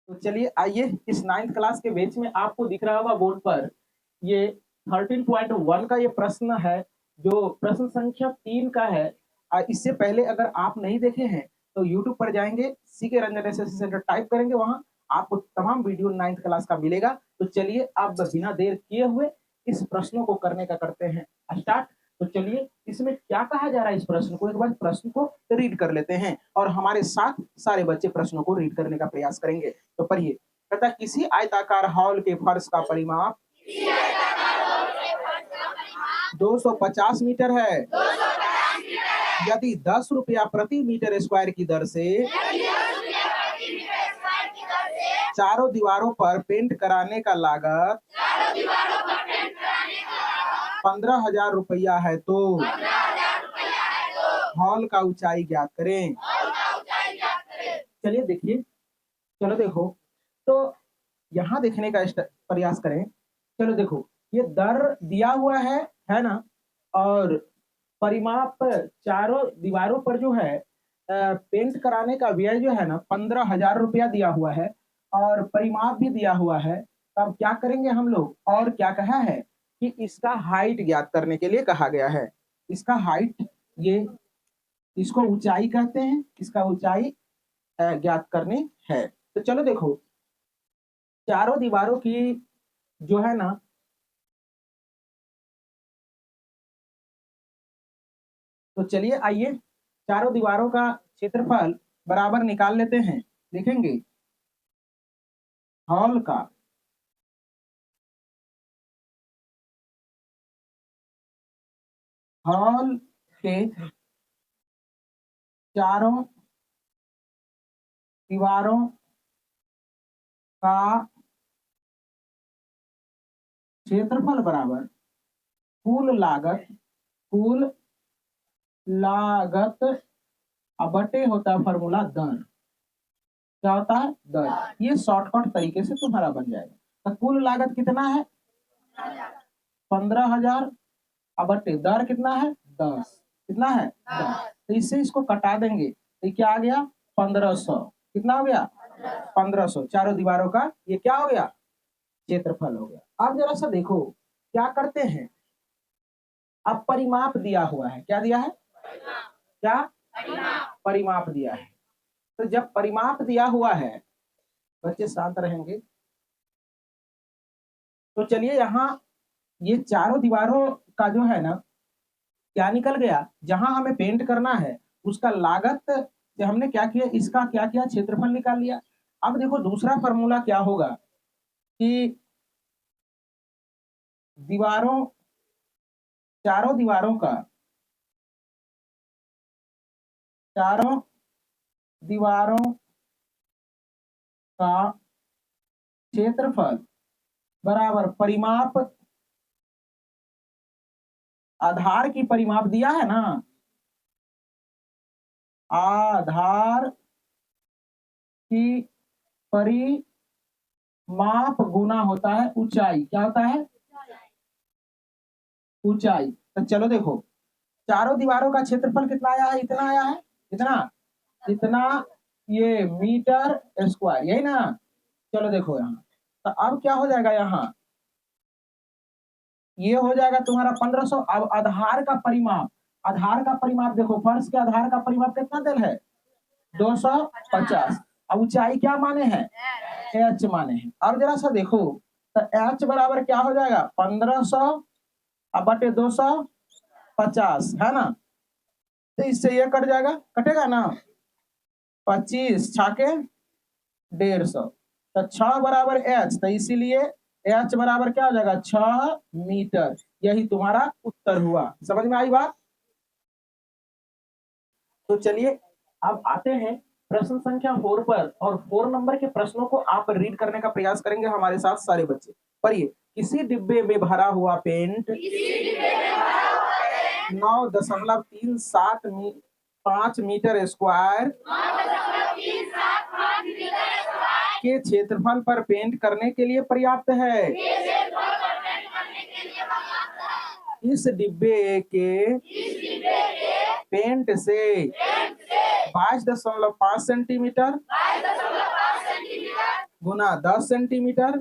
तो चलिए आइए इस 9th क्लास के बैच में आपको दिख रहा होगा बोर्ड पर ये 13.1 का ये प्रश्न है जो प्रश्न संख्या 3 का है। इससे पहले अगर आप नहीं देखे हैं तो YouTube पर जाएंगे, CK Ranjan SSC centre type करेंगे, वहां आपको तमाम वीडियो 9th क्लास का मिलेगा। तो चलिए अब बिना देर किए हुए इस प्रश्नों को करने का करते हैं स्टार्ट। तो चलिए इसमें क्या कहा जा रहा है, इस प्रश्न को एक बार प्रश्न को रीड कर लेते हैं और हमारे साथ सारे बच्चे प्रश्नों को रीड करने का प्रयास करेंगे। तो पढ़िए, कहता किसी आयताकार हॉल के फर्श का परिमाप 250 मीटर है। यदि 10 रुपया प्रति मीटर स्क्वायर की दर से चारों दीवारों पर पेंट कराने का लागत 15,000 रुपया है तो हॉल का ऊंचाई ज्ञात करें। चलिए देखिए, चलो देखो, तो यहाँ देखने का प्रयास करें। चलो देखो, ये दर दिया हुआ है ना, और परिमाप चारों दीवारों पर जो है पेंट कराने का व्यय जो है ना 15,000 रुपया दिया हुआ है और परिमाप भी दिया हुआ है। तो अब क्या करेंगे हम लोग, और क्या कहा है कि इसका हाइट ज्ञात करने के लिए कहा गया है। इसका हाइट, ये इसको ऊंचाई कहते हैं, इसका ऊंचाई ज्ञात करनी है। तो चलो देखो, चारों दीवारों की जो है ना, तो चलिए आइए चारों दीवारों का क्षेत्रफल बराबर निकाल लेते हैं। देखेंगे हॉल का हॉल के चारों दीवारों का क्षेत्रफल बराबर कुल लागत बटे होता है फॉर्मूला दर। क्या होता है? दर। ये शॉर्टकट तरीके से तुम्हारा बन जाएगा। तो कुल लागत कितना है? 15,000 बटे दर कितना है? 10। कितना है? 10। तो इससे इसको कटा देंगे तो क्या आ गया? 1500। कितना हो गया? 1500। चारों दीवारों का ये क्या हो गया? क्षेत्रफल हो गया। अब जरा सा देखो क्या करते हैं। अब परिमाप दिया हुआ है, क्या दिया है? क्या? परिमाप दिया है। तो जब परिमाप दिया हुआ है, बच्चे शांत रहेंगे। तो चलिए यहाँ ये चारों दीवारों का जो है ना, क्या निकल गया, जहां हमें पेंट करना है उसका लागत जो हमने क्या किया, इसका क्या किया, क्षेत्रफल निकाल लिया। अब देखो दूसरा फॉर्मूला क्या होगा कि दीवारों चारों दीवारों का क्षेत्रफल बराबर परिमाप, आधार की परिमाप दिया है ना, आधार की परिमाप गुना होता है ऊंचाई। क्या होता है? ऊंचाई। तो चलो देखो, चारों दीवारों का क्षेत्रफल कितना आया है? इतना आया है। इतना ये मीटर स्क्वायर, यही ना। चलो देखो यहाँ, तो अब क्या हो जाएगा, यहाँ ये हो जाएगा तुम्हारा 1500। अब आधार का परिमाप देखो, फर्श के आधार का परिमाप कितना दिल है? 250। अब ऊंचाई क्या माने हैं? एच माने हैं। अब जरा सा देखो, तो एच बराबर क्या हो जाएगा? 1500 बटे 250 है ना। तो इससे ये कट जाएगा, कटेगा ना। 25 छाके 150। तो 6 बराबर एच, तो इसीलिए एच बराबर क्या हो जाएगा? 6 मीटर। यही तुम्हारा उत्तर हुआ। समझ में आई बात? तो चलिए अब आते हैं प्रश्न संख्या 4 पर, और 4 नंबर के प्रश्नों को आप रीड करने का प्रयास करेंगे हमारे साथ सारे बच्चे। पढ़िए, किसी डिब्बे में भरा हुआ पेंट 9.375 मीटर स्क्वायर के क्षेत्रफल पर पेंट करने के लिए पर्याप्त है। इस डिब्बे के पेंट से 22.5 सेंटीमीटर गुना 10 सेंटीमीटर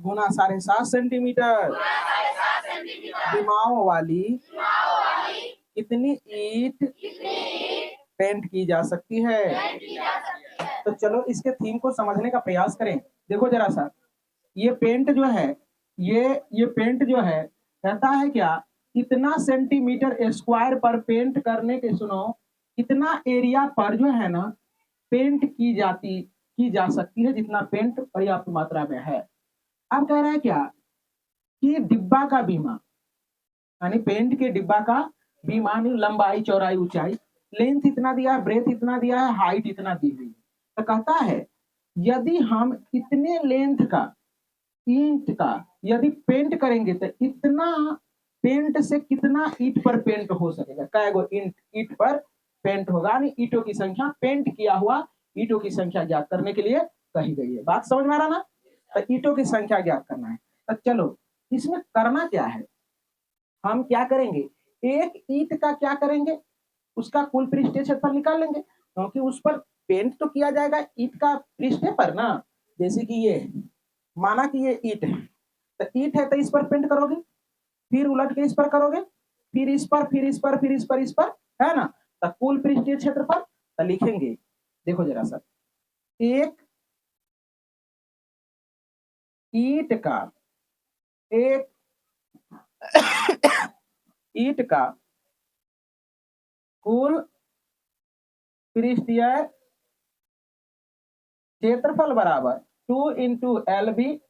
गुना 7.5 सेंटीमीटर विमाओं वाली कितनी ईंट पेंट की जा सकती है। तो चलो इसके थीम को समझने का प्रयास करें। देखो जरा सा, ये पेंट जो है, ये पेंट जो है कहता है क्या, कितना सेंटीमीटर स्क्वायर पर पेंट करने के, सुनो, कितना एरिया पर जो है ना पेंट की जा सकती है, जितना पेंट पर्याप्त मात्रा में है। अब कह रहा है क्या कि डिब्बा का बीमा, यानी पेंट के डिब्बा का बीमा, यानी लंबाई चौड़ाई ऊंचाई, लेंथ इतना दिया है, ब्रेथ इतना दिया है, हाइट इतना दी हुई है। तो कहता है यदि हम इतने लेंथ का ईंट का यदि पेंट करेंगे तो इतना पेंट से कितना ईंट पर पेंट हो सकेगा, कैगो ईंट पर पेंट होगा, यानी ईंटों की संख्या, पेंट किया हुआ ईंटों की संख्या ज्ञात करने के लिए कही गई है। बात समझ में आ रहा ना। तो ईंटों की संख्या ज्ञात करना है। तो चलो इसमें करना क्या है, हम क्या करेंगे, एक ईंट का क्या करेंगे, उसका कुल पृष्ठीय क्षेत्रफल निकाल लेंगे, क्योंकि उस पर पेंट तो किया जाएगा ईंट का पृष्ठीय पर ना। जैसे कि ये माना कि ये ईंट है, तो ईंट है तो इस पर पेंट करोगे, फिर उलट के इस पर करोगे, फिर इस पर, फिर इस पर, फिर इस पर, इस पर, है ना। तो कुल पृष्ठीय क्षेत्रफल तो लिखेंगे, देखो जरा सा, एक ईंट का एक ईंट का कुल पृष्ठीय क्षेत्रफल बराबर 2 into L B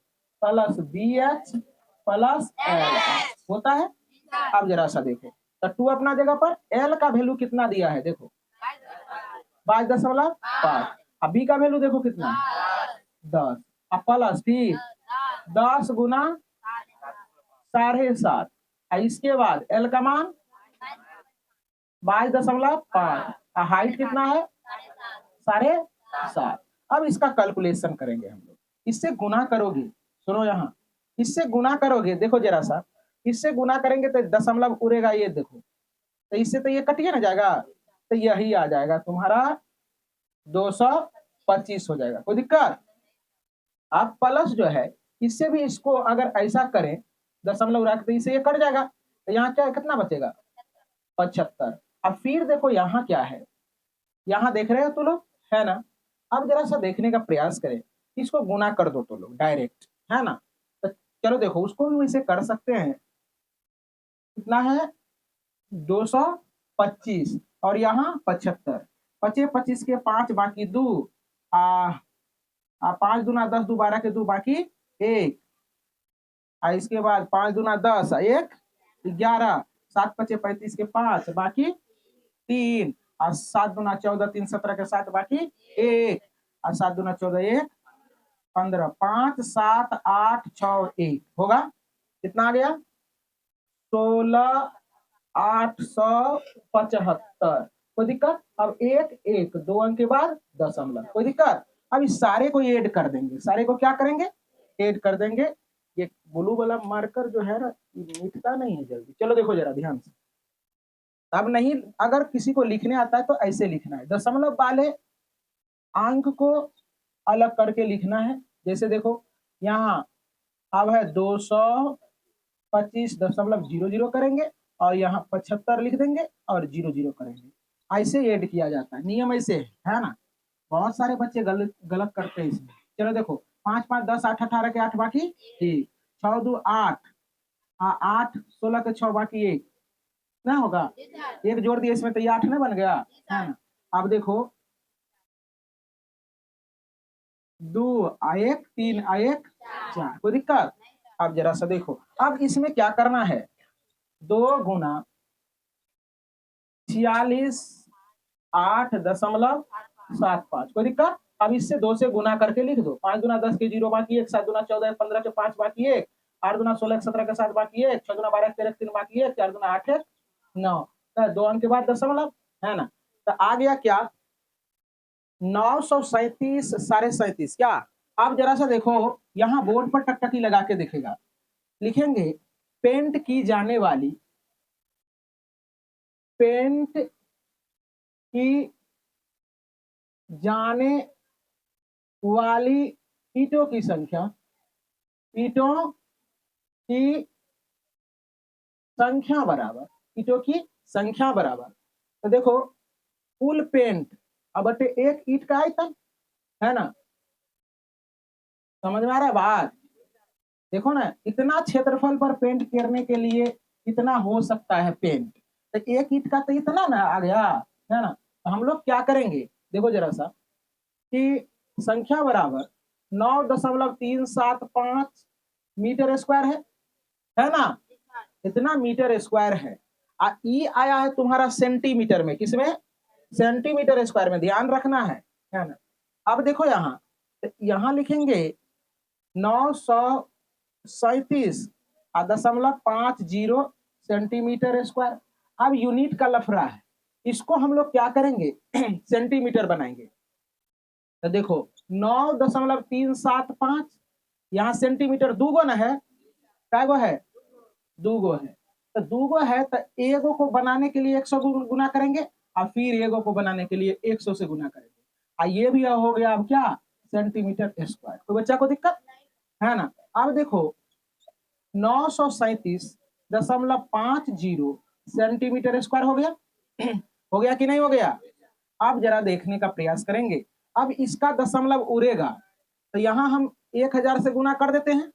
plus B H plus L होता है। अब जरा सा देखो, तो 2 अपना जगह पर, एल का वैल्यू कितना दिया है देखो, 22.5, अब बी का वैल्यू देखो कितना, 10, अब प्लस, ठीक, 10 गुना 7.5, इसके बाद एल का मान 22.5, हाइट कितना है 7.5। अब इसका कैलकुलेशन करेंगे हम लोग, इससे गुना करोगे, सुनो यहाँ, इससे गुना करोगे, देखो जरा सा, इससे गुना करेंगे तो दशमलव उड़ेगा, ये देखो, तो इससे तो ये कटिए ना जाएगा, तो यही आ जाएगा तुम्हारा 225 हो जाएगा, कोई दिक्कत। आप प्लस जो है, इससे भी इसको अगर ऐसा करें, दशमलव रख तो इससे ये कट जाएगा, तो यहाँ क्या कितना बचेगा 75। अब फिर देखो यहाँ क्या है, यहाँ देख रहे हो तो लोग, है ना। अब जरा सा देखने का प्रयास करें, इसको गुना कर दो तो लोग डायरेक्ट, है ना। तो चलो देखो, उसको भी वैसे कर सकते हैं, कितना है 225 और यहाँ 75, 25 के 5 बाकी 2, 5 दूना 10, 2 12 के 2 बाकी 1, इसके बाद 5 दूना 10, 1 11, 7 5 35 के 5 बाकी 3, और 7 दूना 14, 3 17 के 7 बाकी 1, और 7 दूना 14, 1 15, 5 7 8 6 1 होगा, कितना आ गया 16,875। कोई दिक्कत। अब एक एक 2 अंक के बाद दशमलव, कोई दिक्कत। अब इस सारे को ऐड कर देंगे, सारे को क्या करेंगे, ऐड कर देंगे। ये ब्लू वाला मार्कर जो है ना, मिटता नहीं है जल्दी। चलो देखो जरा ध्यान से, अब नहीं, अगर किसी को लिखने आता है तो ऐसे लिखना है, दशमलव वाले अंक को अलग करके लिखना है। जैसे देखो यहाँ अब है 225.00 करेंगे, और यहाँ 75 लिख देंगे और 00 करेंगे, ऐसे ऐड किया जाता है, नियम ऐसे है ना। बहुत सारे बच्चे गलत गलत करते हैं इसमें। चलो देखो, 5 5 10 8 18 के 8 बाकी, ठीक, 6 2 8, 8 16 के 6 बाकी 1 ना होगा, एक जोड़ दिया इसमें तो ये 8 ना बन गया, है ना। अब देखो 2 1 3 1 4, कोई दिक्कत। अब जरा सा देखो, अब इसमें क्या करना है, 2 गुना 46 8.75, कोई दिक्कत। अब इससे 2 से गुना करके लिख दो, 5 दूना 10 के 0 बाकी 1, 7 दूना 14 15 के 5 बाकी 1, 8 दूना 16 17 के 7 बाकी 1, 6 दूना 12 13 3 बाकी 1, 4 दूना 8 9, तो 2 अंक के बाद दशमलव, है ना। तो आ गया क्या 937 37.5 क्या। अब जरा सा देखो, यहाँ बोर्ड पर टकटकी लगा के देखेगा, लिखेंगे पेंट की जाने वाली, पेंट की जाने वाली ईंटों की संख्या, ईंटों की संख्या बराबर, ईंटों की संख्या बराबर। तो देखो कुल पेंट अब बटे एक ईंट का आयतन, है ना, समझ में आ रहा है बात। देखो ना इतना क्षेत्रफल पर पेंट करने के लिए इतना हो सकता है पेंट, तो एक ईंट का तो इतना ना आ गया, है ना। तो हम लोग क्या करेंगे, देखो जरा सा कि संख्या बराबर 9.375 मीटर स्क्वायर है ना, इतना मीटर स्क्वायर है। ई आया है तुम्हारा सेंटीमीटर में, किसमें, सेंटीमीटर स्क्वायर में, ध्यान रखना है ना। अब देखो यहाँ लिखेंगे 937.50 सेंटीमीटर स्क्वायर। अब यूनिट का लफड़ा है, इसको हम लोग क्या करेंगे सेंटीमीटर बनाएंगे। तो देखो 9.375, यहाँ सेंटीमीटर दूगो ना है, कैगो है, दूगो है। तो दूगो है तो एगो को बनाने के लिए 100 गुना करेंगे और फिर एगो को बनाने के लिए 100 से गुना करेंगे। ये भी हो गया अब क्या, सेंटीमीटर स्क्वायर। तो बच्चा को दिक्कत है ना। अब देखो 937.50 सेंटीमीटर स्क्वायर हो गया हो गया कि नहीं हो गया। अब जरा देखने का प्रयास करेंगे, अब इसका दशमलव उड़ेगा तो यहाँ हम 1000 से गुना कर देते हैं।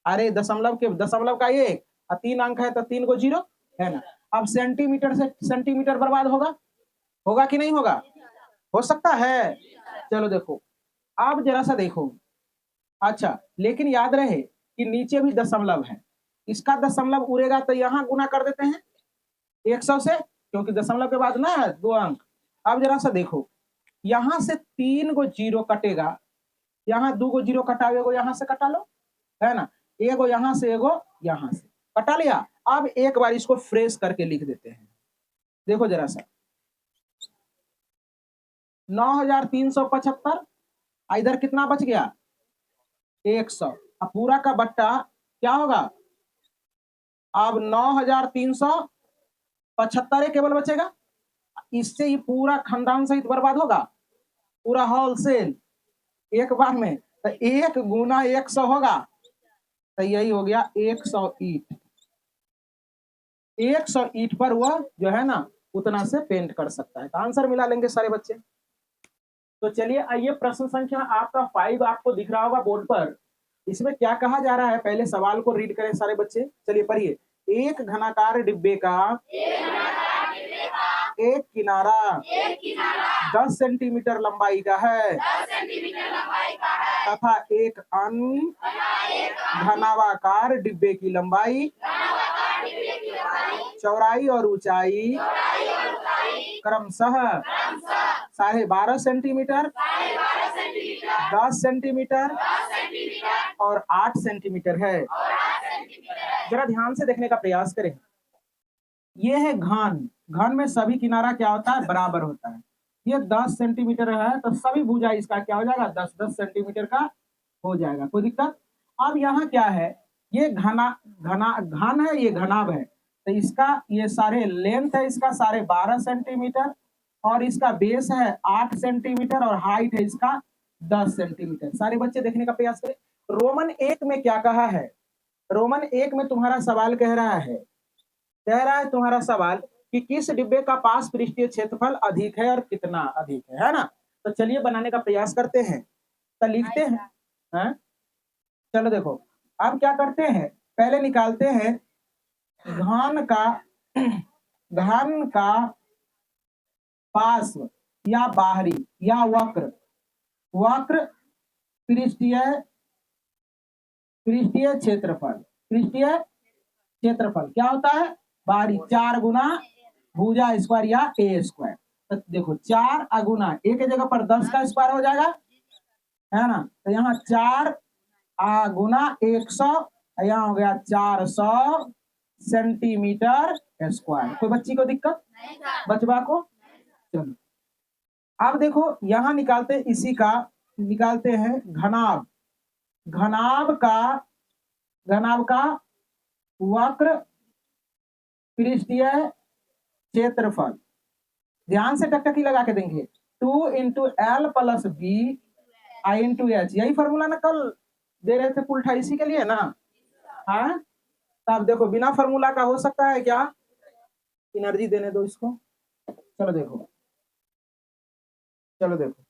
अरे दशमलव का एक और 3 अंक है तो 3 को 0, है ना। अब सेंटीमीटर से सेंटीमीटर बर्बाद होगा कि नहीं होगा, हो सकता है। चलो देखो अब जरा सा देखो, अच्छा लेकिन याद रहे कि नीचे भी दशमलव है, इसका दशमलव उड़ेगा तो यहाँ गुना कर देते हैं 100 से, क्योंकि दशमलव के बाद ना है 2 अंक। अब जरा सा देखो यहाँ से 3 गो 0 कटेगा, यहाँ 2 गो 0 कटाओ, एगो यहाँ से कटा लो, है ना, एगो यहाँ से एगो यहाँ से कटा लिया। अब एक बार इसको फ्रेश करके लिख देते हैं, देखो जरा सा 9,375, इधर कितना बच गया 100, अब पूरा का बट्टा क्या होगा, अब 9,375 केवल बचेगा। इससे ही पूरा खानदान सहित बर्बाद होगा, पूरा होलसेल एक बार में। तो 1 गुना 100 होगा, तो यही हो गया 100 ईंट। 100 ईंट पर वह जो है ना उतना से पेंट कर सकता है। तो आंसर मिला लेंगे सारे बच्चे। तो चलिए आइए प्रश्न संख्या आपका 5 आपको दिख रहा होगा बोर्ड पर। इसमें क्या कहा जा रहा है, पहले सवाल को रीड करें सारे बच्चे, चलिए पढ़िए। एक घनाकार डिब्बे का एक किनारा 10 सेंटीमीटर लंबाई का है तथा एक अन्य घनावाकार डिब्बे की लंबाई, चौड़ाई और ऊंचाई क्रमशः 12.5 सेंटीमीटर, 10 सेंटीमीटर और 8 सेंटीमीटर है। जरा ध्यान से देखने का प्रयास करें। ये है घन में सभी किनारा क्या होता है, बराबर होता है। ये 10 सेंटीमीटर है तो सभी भुजा इसका क्या हो जाएगा, 10-10 सेंटीमीटर का हो जाएगा, कोई दिक्कत। अब यहाँ क्या है, ये घन है, ये घनाभ है, तो इसका ये सारे लेंथ है इसका 12.5 सेंटीमीटर और इसका बेस है 8 सेंटीमीटर और हाइट है इसका 10 सेंटीमीटर। सारे बच्चे देखने का प्रयास करें। रोमन 1 में क्या कहा है, रोमन 1 में तुम्हारा सवाल कह रहा है तुम्हारा सवाल कि किस डिब्बे का पास पृष्ठीय क्षेत्रफल अधिक है और कितना अधिक है ना। तो चलिए बनाने का प्रयास करते हैं, तो लिखते हैं। चलो देखो अब क्या करते हैं, पहले निकालते हैं घन का पार्श्व या बाहरी या वक्र पृष्ठीय क्षेत्रफल क्या होता है, बाहरी 4 गुना भुजा स्क्वायर या ए स्क्वायर। तो देखो 4 अगुना एक जगह पर 10 का स्क्वायर हो जाएगा, है ना, तो यहाँ 4 गुना 100, यहाँ हो गया 400 सेंटीमीटर स्क्वायर। कोई बच्ची को दिक्कत, बचवा को। चलो अब देखो यहाँ निकालते हैं घनाभ का वक्र पृष्ठीय क्षेत्रफल। ध्यान से टकटकी लगा के देंगे, 2 × L + B आई इंटू एच, यही फॉर्मूला ना कल दे रहे थे पुलठा, इसी के लिए ना। हाँ, तब देखो बिना फॉर्मूला का हो सकता है क्या? एनर्जी देने दो इसको। चलो देखो, चलो देखो,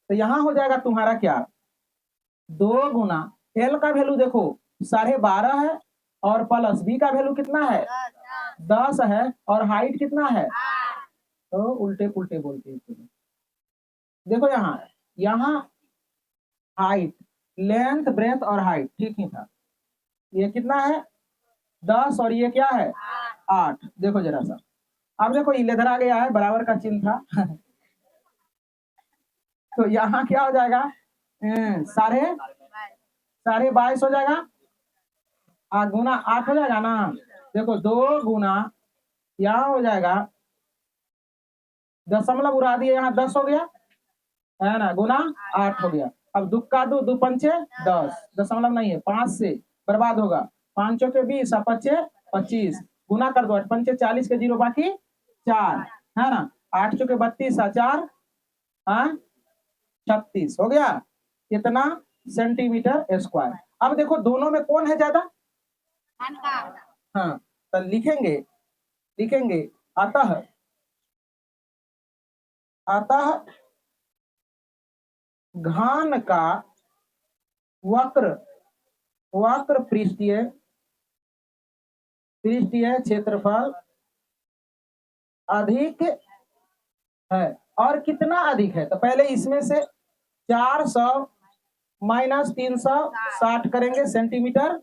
तो यहां हो जाएगा तुम्हारा क्या, 2 गुना एल का वैल्यू देखो 12.5 है, और प्लस बी का वैल्यू कितना है, 10 है, और हाइट कितना है, तो उल्टे पुल्टे बोलते हैं। देखो यहाँ, यहाँ हाइट, लेंथ ब्रेथ और हाइट ठीक ही था, ये कितना है 10, और ये क्या है 8। देखो जरा सा, अब देखो इधर आ गया है, बराबर का चिन्ह था तो यहाँ क्या हो जाएगा, साढ़े 22.5 हो जाएगा, गुना 8 हो जाएगा ना। देखो 2 गुना यहाँ हो जाएगा, दशमलव उड़ा दिए, यहाँ 10 हो गया है ना, गुना 8 हो गया। अब दो का दो, 2 पंचे 10, दशमलव नहीं है, 5 से बर्बाद होगा, 5 के 20 और 5 25, गुना कर दो, 8 पंचे 40 के 0 बाकी 4 है ना, 8 के 32 और 4 36 हो गया, कितना सेंटीमीटर स्क्वायर। अब देखो दोनों में कौन है ज्यादा, हाँ, तो लिखेंगे, लिखेंगे अतः, अतः घान का वक्र, वक्र पृष्ठीय, पृष्ठीय क्षेत्रफल अधिक है। और कितना अधिक है, तो पहले इसमें से 400 माइनस 360 करेंगे सेंटीमीटर,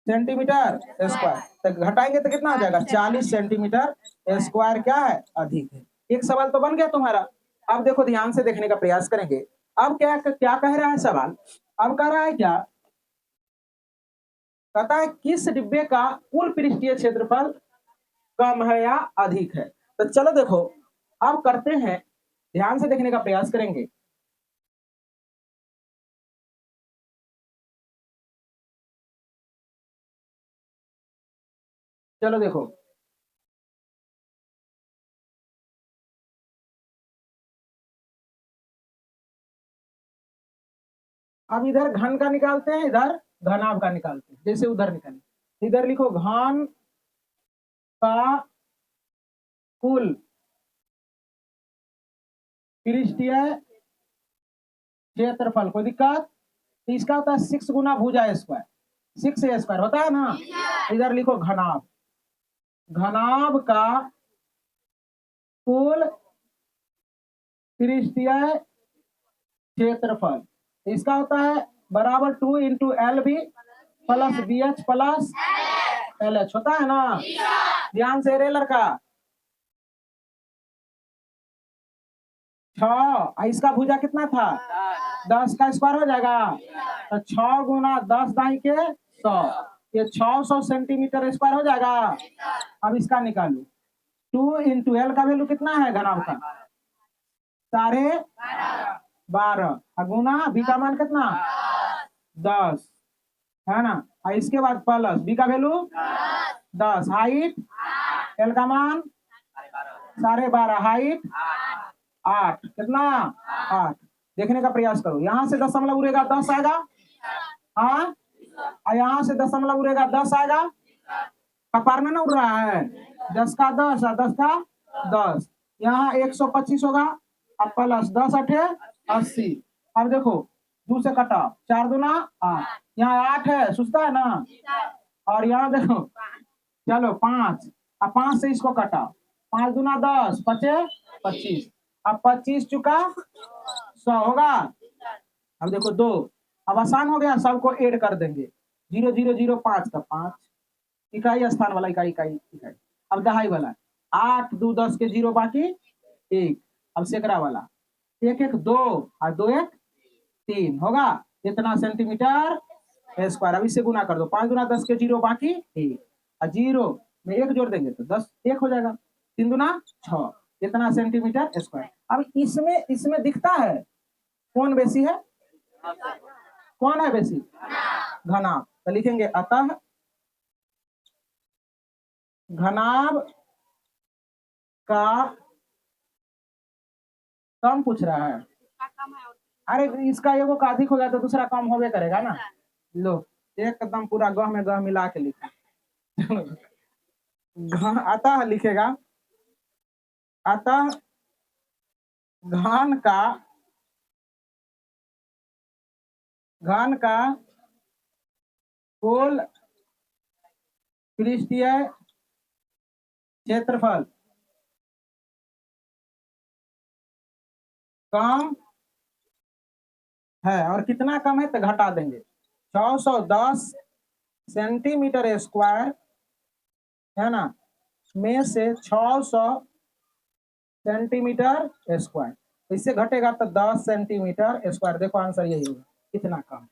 सेंटीमीटर स्क्वायर, तो घटाएंगे तो कितना हो जाएगा, 40 सेंटीमीटर स्क्वायर क्या है, अधिक है। एक सवाल तो बन गया तुम्हारा। अब देखो ध्यान से देखने का प्रयास करेंगे। अब क्या क्या कह रहा है सवाल, अब कह रहा है क्या, कहता है किस डिब्बे का कुल पृष्ठीय क्षेत्रफल कम है या अधिक है। तो चलो देखो, अब करते हैं, ध्यान से देखने का प्रयास करेंगे। चलो देखो, अब इधर घन का निकालते हैं, इधर घनाभ का निकालते हैं, जैसे उधर निकाले, इधर लिखो घन का कुल पृष्ठीय क्षेत्रफल, कोई दिक्कत, तो इसका होता है 6 गुना भुजा स्क्वायर, 6 स्क्वायर होता है ना। इधर लिखो घनाभ, घनाभ का कुल पृष्ठीय क्षेत्रफल, इसका होता है बराबर 2 into L B plus B H plus L H, होता है ना। ध्यान से रे लड़का, 6, इसका भुजा कितना था 10 का स्क्वायर हो जाएगा, तो 6 गुना 10 दाई के 100, ये 600 सेंटीमीटर स्क्वायर हो जाएगा। अब इसका निकालू, 2 इंटू एल का वैल्यू कितना है घनाभ का, 12.5, गुना बी का मान कितना 10 है ना, और इसके बाद प्लस बी का वैल्यू 10, हाइट एल का मान 12.5, हाइट 8, कितना 8। देखने का प्रयास करो, यहां से दशमलव उड़ेगा 10 आएगा, हाँ, और यहाँ से दशमलव उड़ेगा 10 आएगा, कपार में ना उड़ रहा है, 10 का 10 और 10 का 10, यहाँ 125 होगा, अब प्लस 10 अठे 80। अब देखो 2 से कटा, 4 दूना 8, यहाँ 8 है, सुस्ता है ना, और यहाँ देखो चलो 5, अब 5 से इसको कटा, 5 दूना 10, 5 25, अब 25 चुका 100 होगा। अब देखो 2, अब आसान हो गया, सबको ऐड कर देंगे, 0 0 0 5 का 5, इकाई स्थान वाला इकाई, इकाई इकाई। अब दहाई वाला 8 2 10 के 0 बाकी 1, अब सेकड़ा वाला 1 1 2 और 2 1 3 होगा, इतना सेंटीमीटर स्क्वायर। अब इससे गुना कर दो, 5 गुना 10 के 0 बाकी 1, और 0 में 1 जोड़ देंगे तो 10 1 हो जाएगा, 3 दूना 6, इतना सेंटीमीटर स्क्वायर। अब इसमें इसमें दिखता है कौन बेसी है, कौन है बेसी, घनाभ, तो लिखेंगे अतः घनाभ का कम पूछ रहा है, अरे इसका एगो का अधिक हो गया तो दूसरा कम होबे करेगा ना। लो एकदम पूरा गह में गह मिला के लिखा। अतः लिखेगा, अतः घन का कुल पृष्ठीय क्षेत्रफल कम है, और कितना कम है तो घटा देंगे 610 सेंटीमीटर स्क्वायर है ना, में से 600 सेंटीमीटर स्क्वायर, इससे घटेगा तो 10 सेंटीमीटर स्क्वायर। देखो आंसर यही होगा, कितना कम।